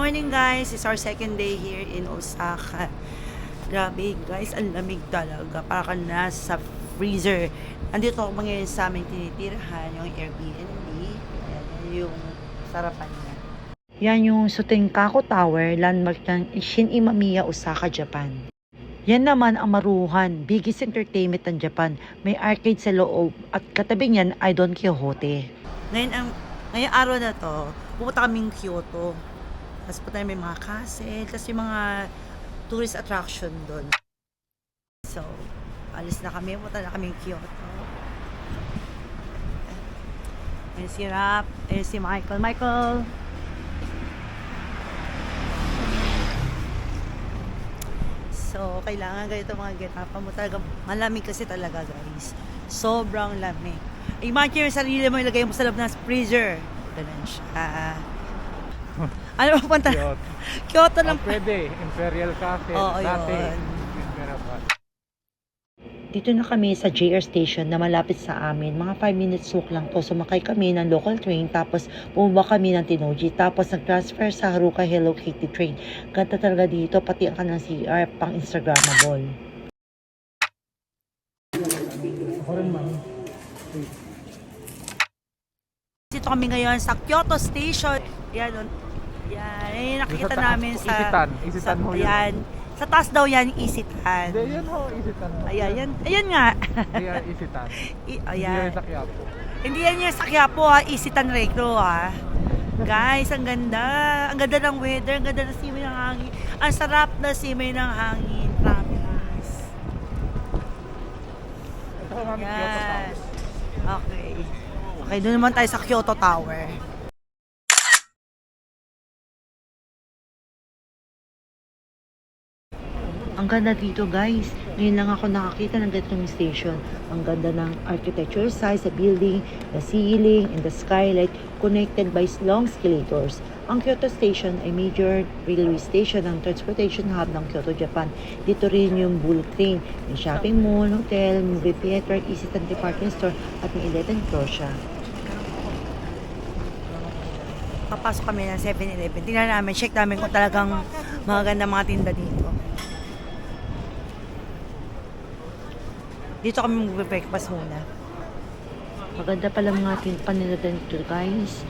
morning guys, it's our second day here in Osaka. Grabe guys, ang lamig talaga. Para ka nasa freezer. Andito ako ngayon sa aming tinitirahan, yung Airbnb. Ayan, yung sarapan niya. Yan yung Sutenkaku Tower, landmark ng Shin Imamiya, Osaka, Japan. Yan naman ang Maruhan, biggest entertainment ng Japan. May arcade sa loob at katabi niyan ay Don Quixote. Ngayong araw na to, pupunta kaming Kyoto. Tapos punta may mga castle, tapos yung mga tourist attraction doon. So, alis na kami, punta na kaming Kyoto. Ayan si Rap, ayan si Michael. Michael! So, kailangan ganito mga get-upan mo talaga. Malamig kasi talaga guys. Sobrang lamig. Imagine yung sarili mo, ilagay mo sa loob ng freezer. Ganun siya. Ano ba punta? Kyoto lang. Pwede, Imperial Castle. Oo, dati. yun. Dito na kami sa JR station na malapit sa amin. Mga 5 minutes walk lang to. Sumakay kami ng local train, tapos bumaba kami ng Tennoji, tapos nag-transfer sa Haruka Hello Kitty train. Ganda talaga dito, pati ang kanang CR, pang Instagrammable. Dito kami ngayon sa Kyoto Station. Yan, yan, nakikita namin sa... Isitan mo yun. Yan. Sa taas daw yan, Isitan. Hindi, yan ho, Isitan mo. Ayan, ayan nga. Kaya Isitan. Hindi Ayan. yan sa Quiapo. Hindi yan yung sa Quiapo ha, Isitan Recto ha. Guys, ang ganda. Ang ganda ng weather, ang ganda ng simoy ng hangin. Ang sarap na simoy ng hangin. Promise. Ito ang aming Kyoto Yan. House. Okay. Okay, doon naman tayo sa Kyoto Tower. Ang ganda dito guys. Ngayon lang ako nakakita ng ganitong station. Ang ganda ng architecture size sa building, the ceiling, and the skylight connected by long escalators. Ang Kyoto Station ay major railway station ng transportation hub ng Kyoto, Japan. Dito rin yung bullet train, may shopping mall, hotel, movie theater, Isetan department store, at may 11 floor siya. Papasok kami ng 7-Eleven. Tingnan namin, check namin kung talagang magaganda mga tinda dito. Dito kami mag-breakfast muna. Maganda pala mga tinpan nila dito guys.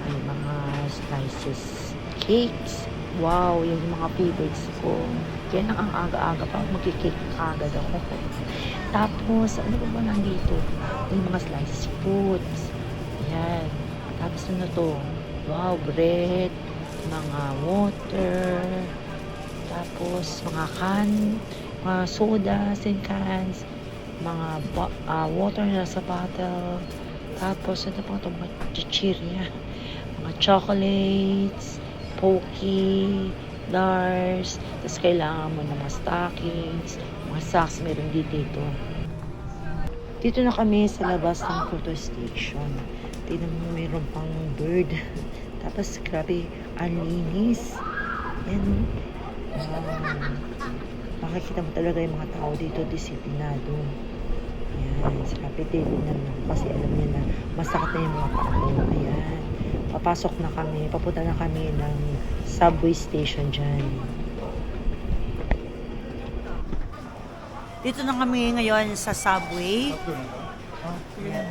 Ay mga slices, cakes. Wow, yung mga favorites ko. Kaya ang aga-aga pa magkikake agad ako. Tapos, ano ba nandito? Yung mga slices fruits. Ayan. Tapos ano to? Wow, bread. Mga water. Tapos, mga can. Mga sodas and cans. Mga water na sa bottle. Tapos, ano pa ito? Mga chichirya. Mga chocolates, pokey, dars. Tapos, kailangan mo ng mga stockings, mga socks, meron dito. Dito na kami sa labas ng Kyoto Station. Tignan mo, mayroon pang bird. Tapos, grabe, ang linis. Yan. Makikita mo talaga yung mga tao dito, disiplinado. Ayan, sabi din naman kasi alam niya na masakit na yung mga paa. Ayan, papasok na kami, papunta na kami ng subway station dyan. Dito na kami ngayon sa subway. Ayan.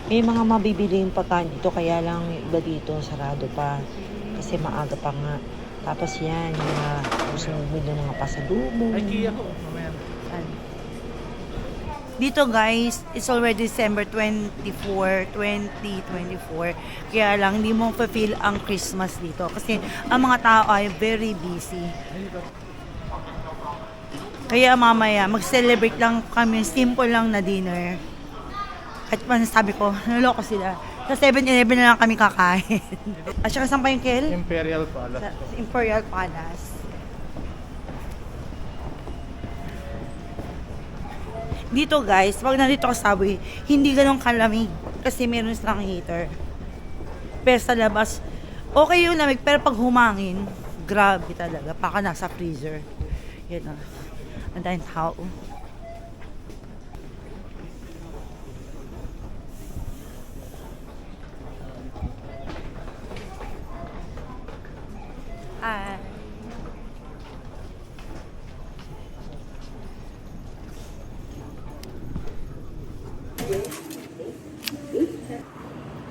May mga mabibili yung pagkain dito, kaya lang yung iba dito sarado pa kasi maaga pa nga. Tapos yan, yung mga gusto mo bumili ng mga pasalubong. Ay, Kia ko. Mamaya. Dito guys, it's already December 24, 2024. Kaya lang hindi mo feel ang Christmas dito kasi ang mga tao ay very busy. Kaya mamaya mag-celebrate lang kami, simple lang na dinner. At sabi ko, naloko sila. Sa 7-Eleven na lang kami kakain. At saka saan pa yung Kel? Imperial Palace. Sa Imperial Palace. Dito guys, pag nandito ka sa subway, hindi ganun kalamig. Kasi meron silang heater. Pero sa labas, okay yung lamig. Pero pag humangin, grabe talaga. Baka nasa freezer. Yan o. Ang daming tao.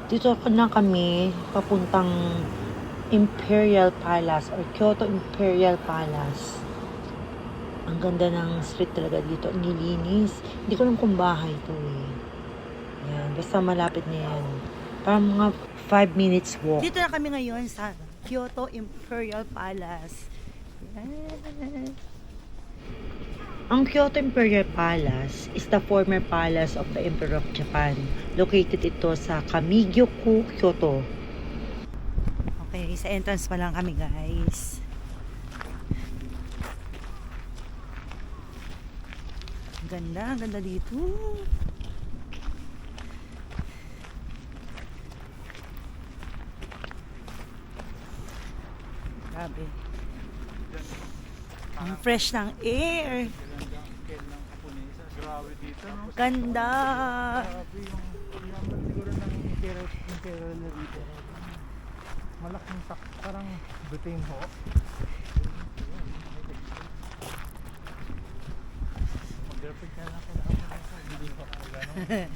Dito na kami papuntang Imperial Palace or Kyoto Imperial Palace. Ang ganda ng street talaga dito. Ang nilinis. Hindi ko alam kung bahay to eh. Yan. Basta malapit na yan. Parang mga 5 minutes walk. Dito na kami ngayon sa Kyoto Imperial Palace. Yan. Ang Kyoto Imperial Palace is the former palace of the Emperor of Japan. Located ito sa Kamigyo-ku, Kyoto. Okay, sa entrance pa lang kami guys. Ang ganda dito. Grabe. Ang fresh ng air. Grabe dito, no? Ganda. Grabe yung yaman siguro ng imperial na dito. Malaking parang Britain ho. Mag-girlfriend ka na ako hindi ko gano'n.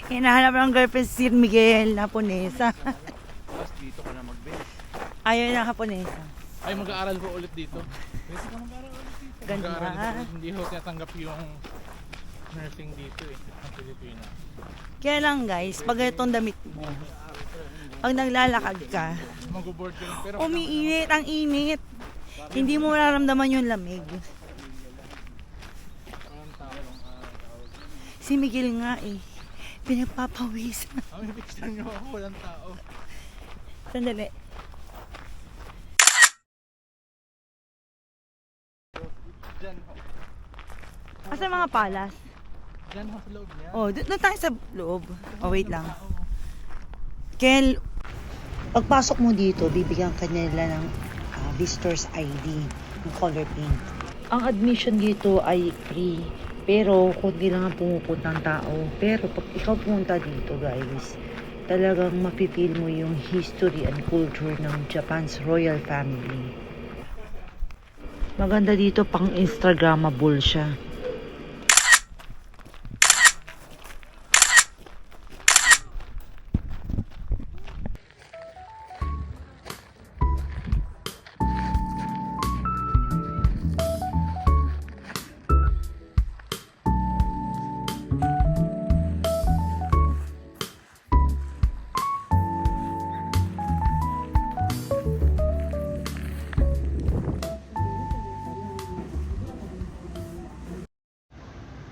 Hinahanap ng girlfriend si Miguel na Ponesa. Tapos dito ka na mag-base. Ayaw na Japonesa. Ay, mag-aaral ko ulit dito. Pwede ka mag-aaral ulit dito. Ganda. Mag-aaral ko, hindi ko tinatanggap yung nursing dito eh, ng Pilipinas. Kaya lang guys, pag itong damit mo, pag naglalakad ka, Mag-board ka lang. Pero umiinit, ang init. Hindi mo mararamdaman yung lamig. walang tao lang araw. Si Miguel nga eh, pinagpapawisan. May picture nyo ako, walang tao. Sandali. Diyan ho. Asa mga palas? Diyan ho sa loob niya. Oh, doon tayo sa loob. Oh, wait lang. Kel, Pagpasok mo dito, bibigyan ka nila ng visitor's ID, ng color pink. Ang admission dito ay free, pero kundi lang ang pumupuntang tao. Pero pag ikaw pumunta dito, guys, talagang mapipil mo yung history and culture ng Japan's royal family. Maganda dito, pang Instagrammable siya.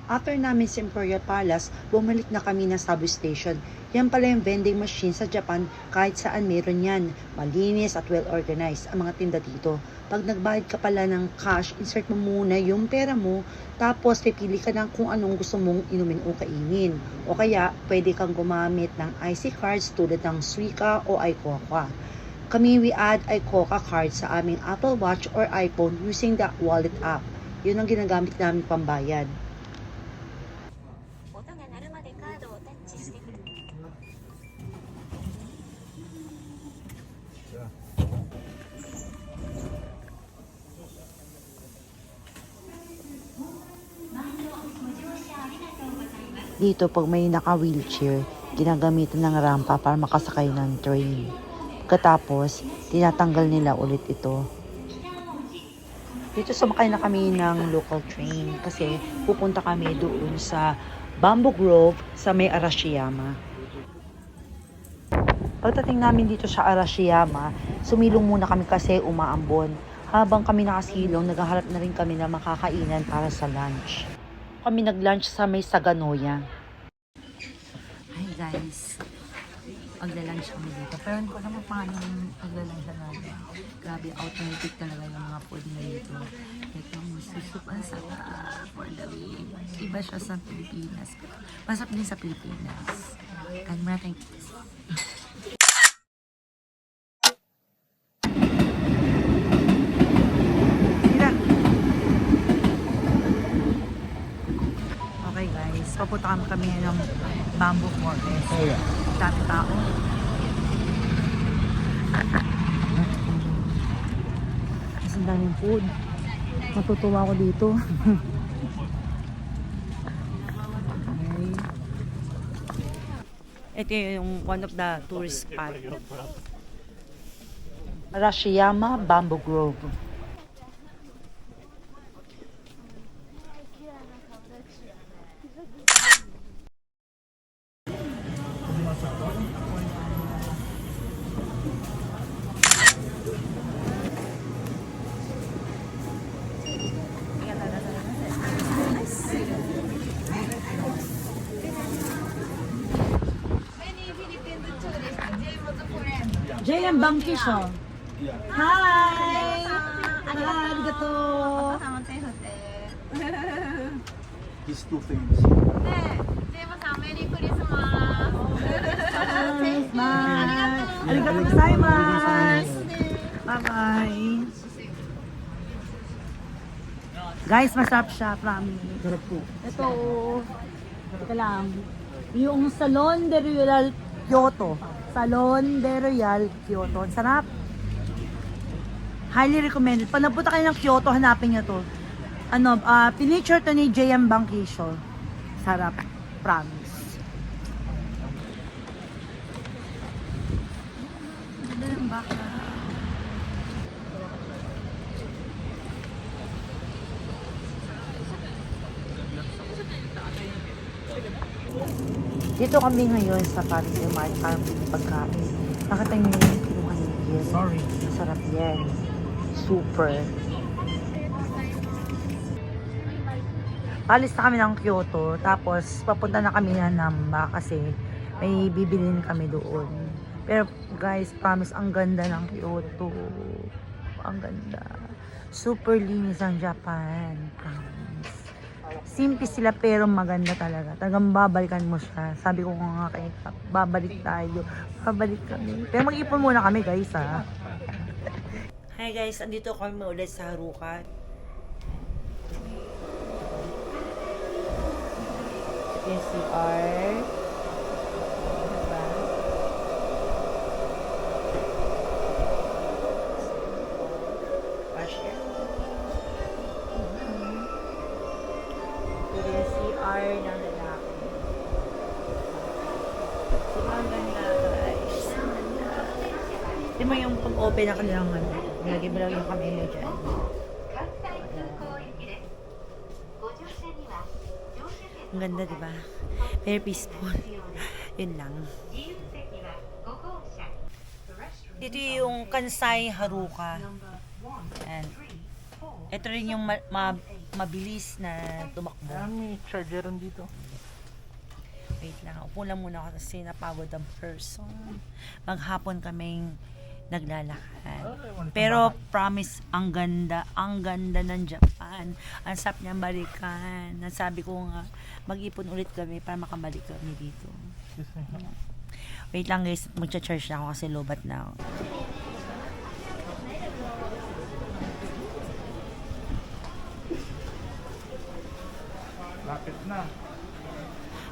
After namin sa Imperial Palace, bumalik na kami ng subway station. Yan pala yung vending machine sa Japan, kahit saan meron yan. Malinis at well-organized ang mga tinda dito. Pag nagbayad ka pala ng cash, insert mo muna yung pera mo, tapos pipili ka ng kung anong gusto mong inumin o kainin. O kaya, pwede kang gumamit ng IC cards tulad ng Suica o iCoca. Kami, we add iCoca card sa aming Apple Watch or iPhone using the wallet app. Yun ang ginagamit namin pambayad. Dito, pag may naka-wheelchair, ginagamitan ng rampa para makasakay ng train. Pagkatapos, tinatanggal nila ulit ito. Dito sumakay na kami ng local train kasi pupunta kami doon sa Bamboo Grove sa may Arashiyama. Pagdating namin dito sa Arashiyama, sumilong muna kami kasi umaambon. Habang kami nakasilong, naghahanap na rin kami na makakainan para sa lunch. Kami nag-lunch sa may Saganoya. hi guys. Magla-lunch kami dito. Pero hindi ko naman paano magla-lunch natin. Grabe, authentic talaga yung mga food na dito. Ito, susup ang sarap for the week. Iba siya sa Pilipinas. Masarap din sa Pilipinas. And maraming okay guys, papunta kami ng Bamboo Forest. Oh yeah. Dami tao. Kasi ang daming food. Matutuwa ako dito. Ito yung one of the tourist spot. Arashiyama Bamboo Grove. JM Bangkisho. Hi! Arigato! He's too famous. Arigato gozaimasu! Bye-bye! Guys, masarap siya, promise. Sarap po. Ito, ito lang. Yung Salon de Royal Kyoto. Salon de Royal Kyoto. Ang sarap. Highly recommended. Pag napunta kayo ng Kyoto, hanapin nyo to. Ano, pinicture to ni JM Bangkisho. Sarap. Promise. Ganda ng baka. Dito kami ngayon sa Paris Mart para pagkain. Nakita niyo yung pinukahigil. Sorry. Masarap yan. Super. Alis na kami ng Kyoto, tapos papunta na kami ng Namba kasi may bibilin kami doon. Pero guys, promise, ang ganda ng Kyoto. Ang ganda. Super linis ang Japan. Promise. Simple sila pero maganda talaga. Talagang babalikan mo siya. Sabi ko nga kay Kap, babalik tayo. Babalik kami. Pero mag-ipon muna kami guys ha. Hi guys, andito kami ulit sa Haruka. Yung CR. Diba? Cashier. Ito yung CR ng lalaki. Diba ang ganda guys? Ang ganda. Di mo yung pag-open na kanilang ano. Nilagay mo lang yung kamay mo dyan. Ang ganda, di ba? Very peaceful. Yun lang. Dito yung Kansai Haruka. And ito rin yung mabilis na tumakbo. May chargeron dito. Wait lang. Upo lang muna ako kasi napagod ang person. Maghapon kaming naglalakad. Pero promise, ang ganda ng Japan. Ang sarap niyang balikan. Nasabi ko nga, mag-ipon ulit kami para makabalik kami dito. Excuse me. Wait lang guys, magcha-charge na ako kasi lobat na ako. Lapit na.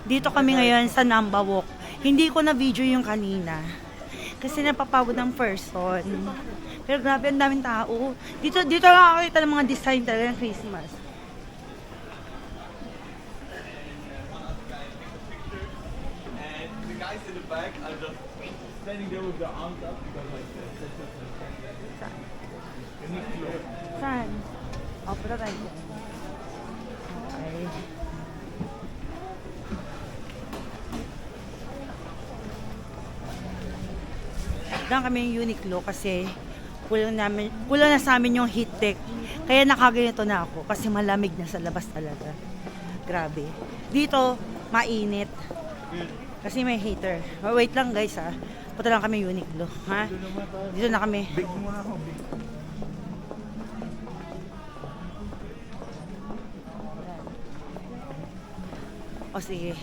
Dito kami ngayon sa Namba Walk. Hindi ko na video yung kanina. Kasi napapagod ng person. Pero grabe, ang daming tao. Dito nakakita ng mga design talaga ng Christmas. And the guys in the back are just standing there with their arms up because like Uniqlo. Saan? O, punta tayo dyan. Okay. Doon kami yung Uniqlo kasi kulang na sa amin yung heat tech. Kaya nakaganito na ako kasi malamig na sa labas talaga. Grabe. Dito, mainit. Kasi may heater. Oh, wait lang guys ha. Punta lang kami Uniqlo. Ha? Dito na kami. Big muna ako. Big. O sige.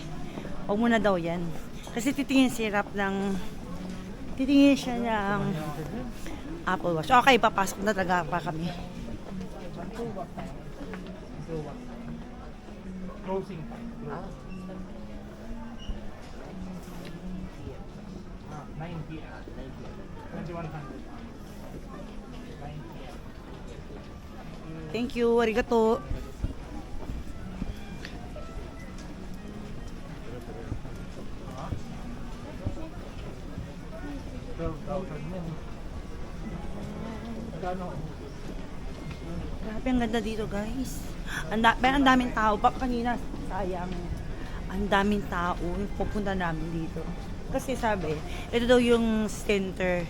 Huwag muna daw yan. Kasi titingin titingin siya ng Apple Watch. Okay, papasok na talaga pa kami. Closing. 9 p.m. 2100. Thank you. Arigato. Grabe, ang ganda dito, guys. Pero ang daming tao. Kanina, sayang. Ang daming tao yung pupunta namin dito. Kasi sabi, ito daw yung center.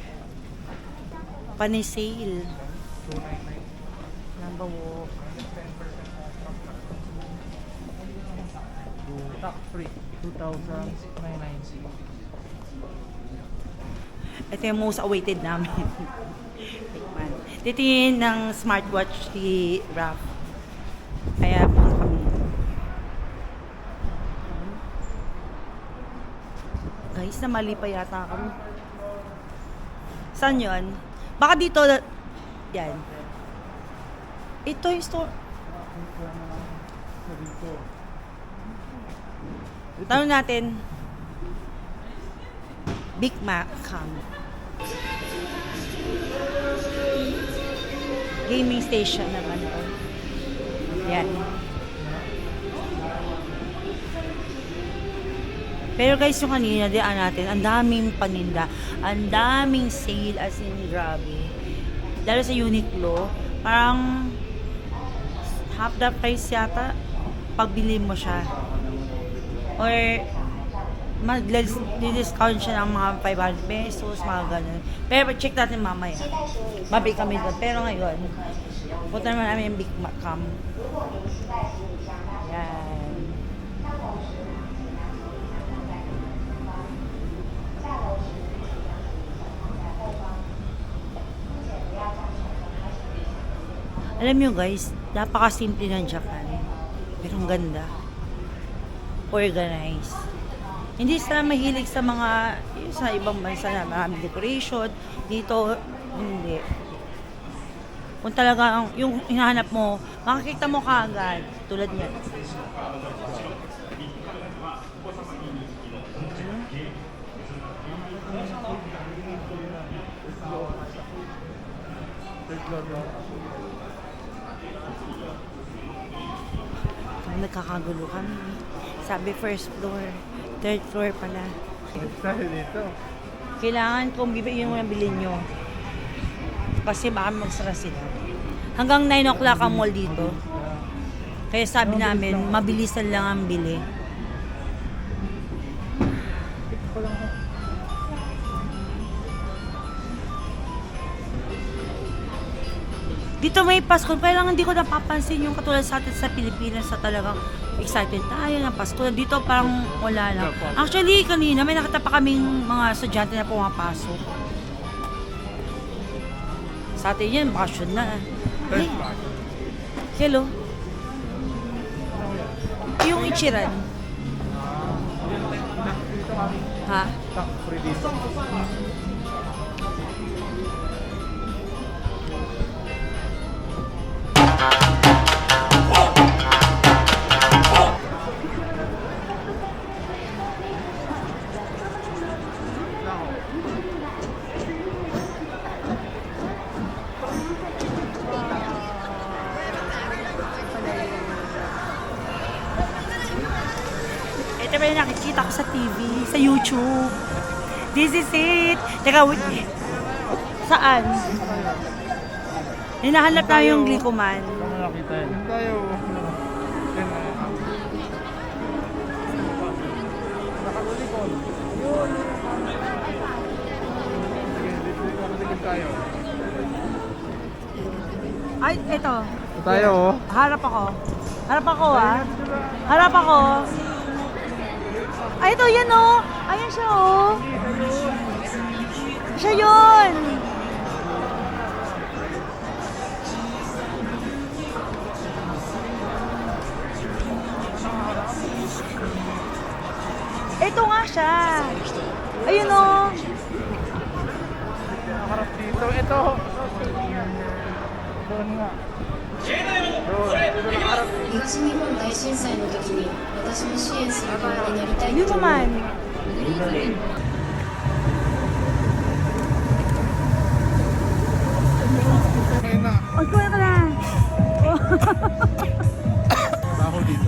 Panisale. 299. Number walk. 10% tax free. 2,990. Ito yung most awaited namin. Tikman. Titingin ng smartwatch ni Raf. Kaya punta kami. Guys, namali pa yata kami. Saan yun? Baka dito, yan. Ito yung store. Tanong natin. Big Mac come. Gaming station naman ito. Yan. Pero guys, yung kanina, diyan natin, ang daming paninda, ang daming sale, as in grabe. Lalo sa Uniqlo, parang half the price yata pagbili mo siya. Or mag-discount siya ng mga 500 pesos, mga ganun. Pero check natin mamaya. Babay kami doon. Pero ngayon, punta naman namin yung Big Mac Cam. Yan. Alam nyo guys, napaka-simple ng Japan. Pero ang ganda. Organized. Hindi sila mahilig sa mga, sa ibang bansa na maraming decoration. Dito, hindi. Kung talaga yung hinahanap mo, makikita mo kaagad. Tulad niyan. Third floor ba? Nagkakagulo kami. Sabi first floor, third floor pala. Tayo dito. Kailangan kung bibigyan mo yung bilhin nyo. Kasi baka magsara sila. Hanggang 9 o'clock ang mall dito. Kaya sabi namin, mabilisan lang ang bili. Dito may Pasko, kaya lang hindi ko napapansin yung katulad sa atin sa Pilipinas sa talagang excited tayo ng Pasko. Dito parang wala lang. Actually, kanina may nakita pa kaming mga estudyante na pumapasok. Sa atin yan, bakasyon na. Ay, hello. Yung Ichiran. Ha? Tax free dito. Ito ba yung nakikita ko sa TV, sa YouTube. This is it. Teka, wait. Saan? Hinahanap tayo yung Glicoman. Saan nakita yun? Tayo. Nakalulikon. Yun. Sige, tayo. Ay, ito. Tayo. Harap ako. Harap ako, ah. Harap ako. Ay, ito, yan, oh. Ayan siya, oh. Siya yun. Ito nga siya. Ayun, oh. Nakaharap dito. Ito. Doon nga. Doon. Dito nakaharap. 東日本大震災の時に私も支援する側になりたい Yun と naman. Ayun na. Ay, kuya ka na. Ako dito.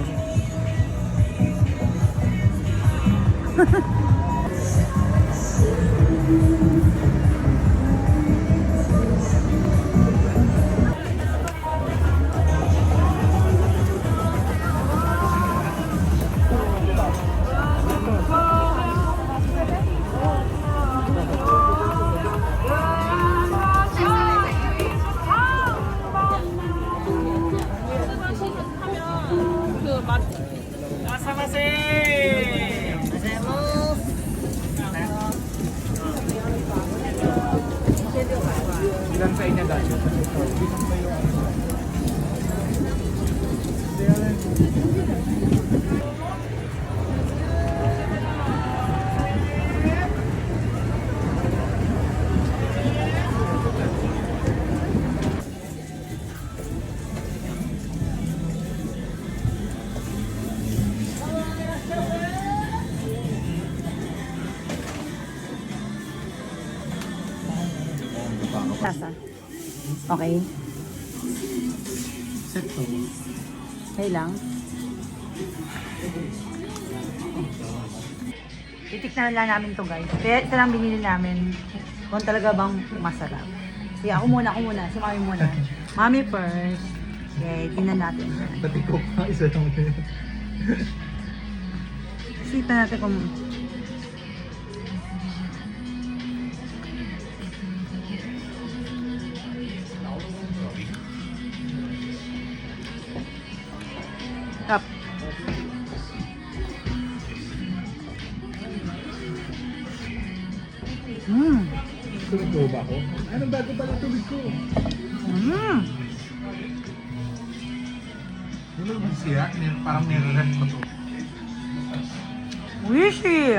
Ilan sa inyo dati? Tasa. Okay. Set to. Okay lang. Titiknan lang namin to guys. Kaya ito lang binili namin kung talaga bang masarap. Sige, ako muna. Si Mami muna. Mami first. Okay, tingnan natin. Pati ko pa, isa lang yun. Sita natin kung... Tap. Tubig ko ba ako? Anong bago pala tubig ko? Ano naman siya? Parang nire-rent mo to. Wishy!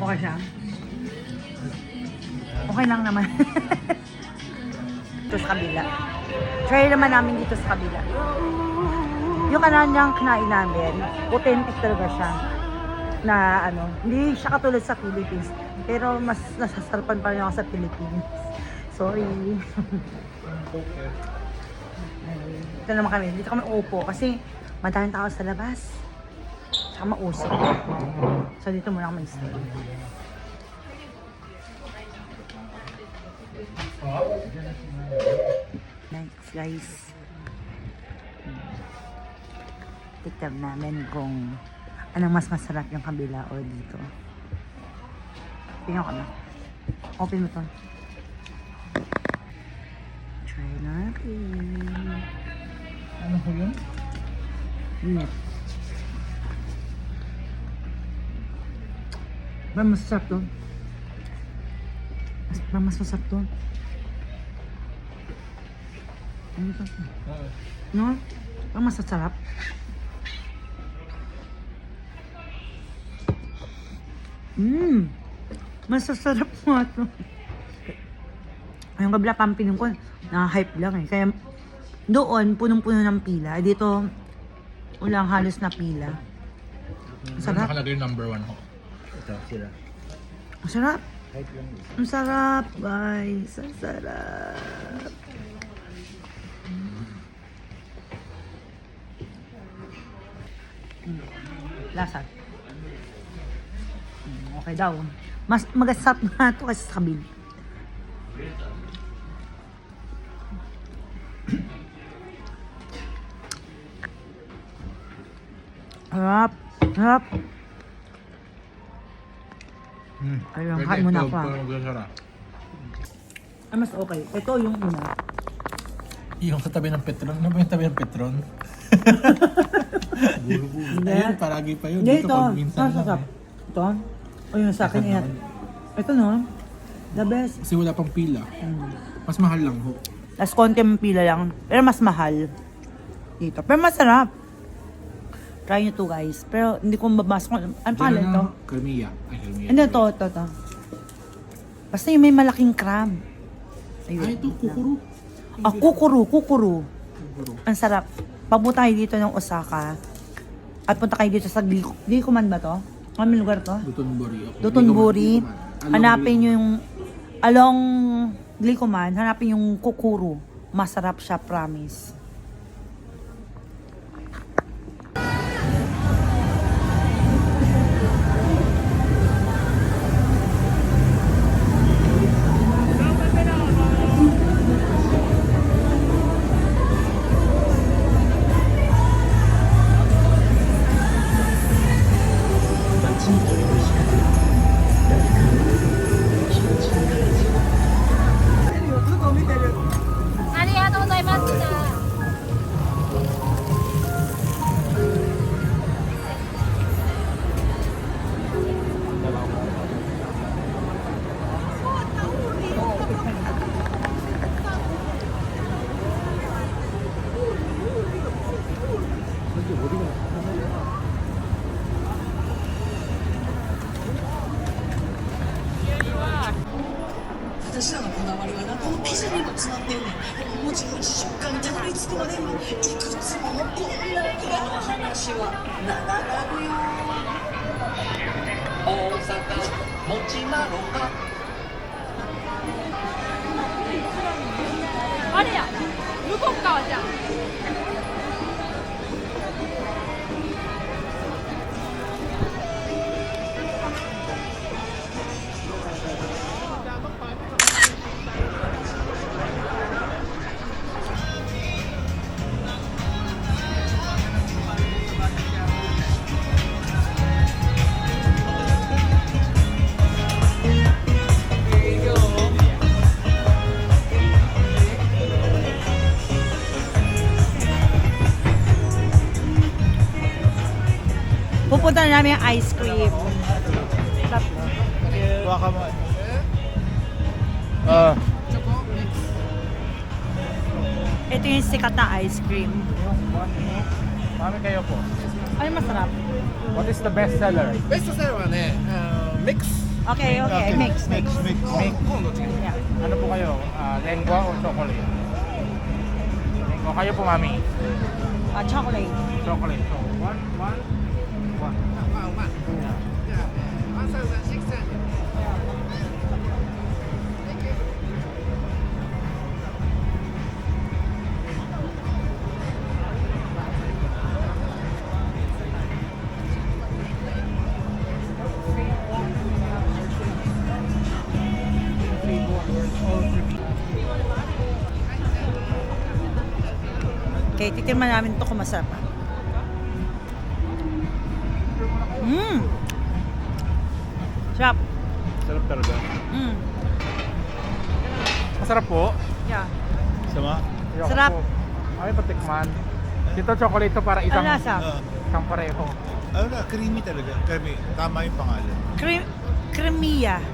Okay siya. Okay lang naman. Dito sa kabila. Try naman namin dito sa kabila. Yung kananyang kinain namin, authentic talaga siya. Na ano, hindi siya katulad sa Philippines. Pero mas nasasarapan pa rin ako sa Philippines. Sorry. Dito naman kami. Dito kami upo kasi madaming tao sa labas. Tsaka mausok. So dito muna kami stay. Nice guys. Tiktab namin kung anong mas masarap yung kabila o dito. Tingnan ko na. Open mo to. Try natin. Ano ko yun? Init. Ba, mas masarap to. Mas masarap to. Ano to? No? Ba, mas masarap. Mas masarap mo ito. Yung kabila camping ko, na-hype lang eh. Kaya doon, punong-puno ng pila. Dito, walang halos na pila. Masarap. Nakalagay yung number 1 ho. Ito sila. Masarap. Hype lang. Ang sarap, guys. Ang sarap. Lasa. Okay daw. Mas magasarap na ito kasi sa kabil. Harap. Harap. Ayun, kain muna ako. Ay, mas okay. Ito yung una. Yung sa tabi ng Petron. Ano ba yung tabi ng Petron? Ayun, paragi pa yun. Dito, pag minsan masasap. lang Ito. O yun sa akin yan. Ito no. The best. Kasi wala pang pila. Mas mahal lang ho. Tapos konti ang pila lang. Pero mas mahal. Dito. Pero masarap. Try nyo to guys. Pero hindi ko mabasa kung ano pangalan to. Kremiya. Ay, Kremiya. Ano to. Basta yung may malaking crab. Ayun. Ay, ito, kukuro. Ah, kukuru. Ang sarap. Papunta kayo dito ng Osaka. At punta kayo dito sa Glicoman ba to? Ano lugar to? Dotonbori. Okay. Dotonbori. Glicoman. Hanapin nyo yung along Glicoman, hanapin yung kukuru. Masarap siya, promise. でももちもち食感にたどり着くまでにいくつものこんなくらいの話は長なるよ大阪もちまろかあれや向こう側じゃんPupunta na namin yung ice cream. Baka mo. Ito yung sikat na ice cream. Mami kayo po. Ano masarap? What is the best seller? ベストセラーはね、ミックス。 Okay, okay. Mix. Mix. 今度違う。 Yeah. Ano po kayo? Lengua o chocolate? Lengua. Kayo po, mami. Chocolate. Chocolate. So, one. まあうまい。じゃあ、1006. Okay, titirman namin ito kung masarap. Sarap. Sarap talaga. Masarap po. Yeah. Sama? Sarap. Ay, patikman. Ito chocolate to para isang, Ano lasa? isang pareho. Ano na, creamy talaga. Creamy. Tama yung pangalan. Cremia.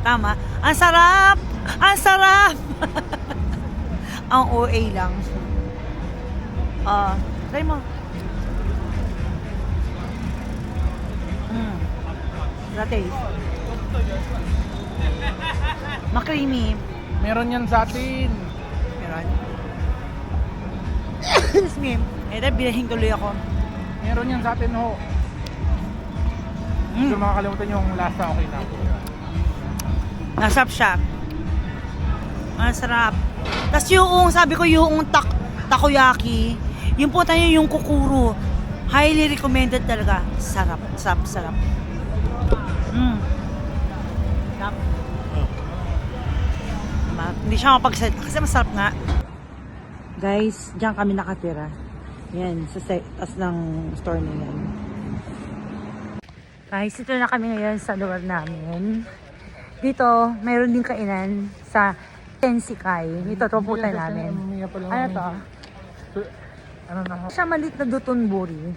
Tama. Ang sarap! Ang sarap! Ang OA lang. Try mo. Latte. Ma-creamy. Meron yan sa atin. Meron. Excuse me. Ito, bilhin tuloy ako. Meron yan sa atin ho. Hindi ko makakalimutan yung lasa, okay na. Nasarap siya. Masarap. Tapos yung, sabi ko yung takoyaki, yung po tayo yung kukuro. Highly recommended talaga. Sarap. Sarap. Sarap. Hindi siya mapagsalita kasi masarap nga. Guys, diyan kami nakatira. Yan, sa taas ng store na yan. Guys, ito na kami ngayon sa lugar namin. Dito, mayroon din kainan sa Tensikai. Ito, pupunta namin. Ano to? Ano na ho? Siya maliit na Dotonbori.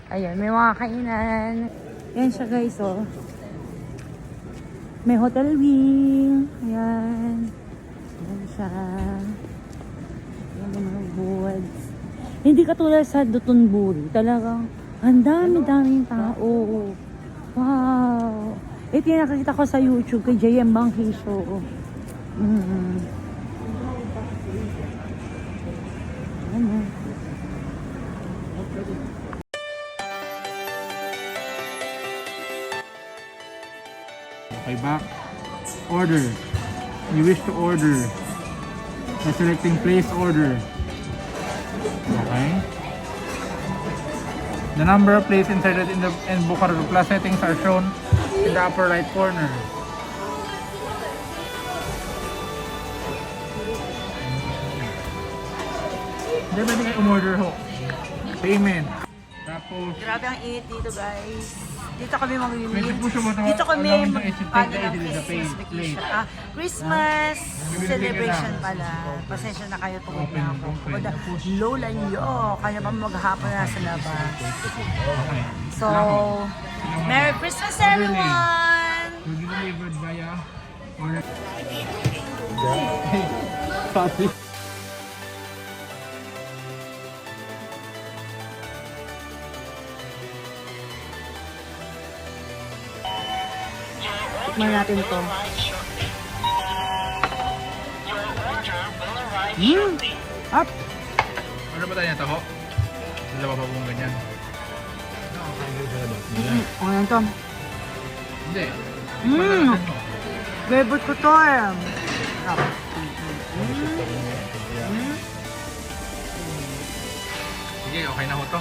Ayan, may mga kainan. Yan siya guys, oh. May hotel wing. Ayan. Ayan siya. Ayan yung mga boards. Hindi katulad sa Dotonbori. Talagang, ang dami-daming tao. Wow. Ito yung nakikita ko sa YouTube kay JM Bangkay Show. Ano? Okay, back. Order. You wish to order. By selecting place order. Okay. The number of places inserted in the Bukhara Plus settings are shown in the upper right corner. Hindi, pwede kayo umorder ho. Payment. Tapos, Grabe ang init dito guys. Dito kami mamimili. pwede po siya matawag. Dito kami Alawin ng exit ano plate, ng exit the Christmas plate. vacation. Christmas celebration pala. Pasensya na kayo, tungkol na ako. Kumbaga, lola nyo. Kaya pa maghapon na sa labas. So, Merry Christmas everyone! Will be delivered via order. Sorry. Tikman natin to. Up! Ano ba tayo ng taho? Dalawa pa pong ganyan. Okay lang to. Hindi. Favorite ko to eh. Sige, okay na ho to.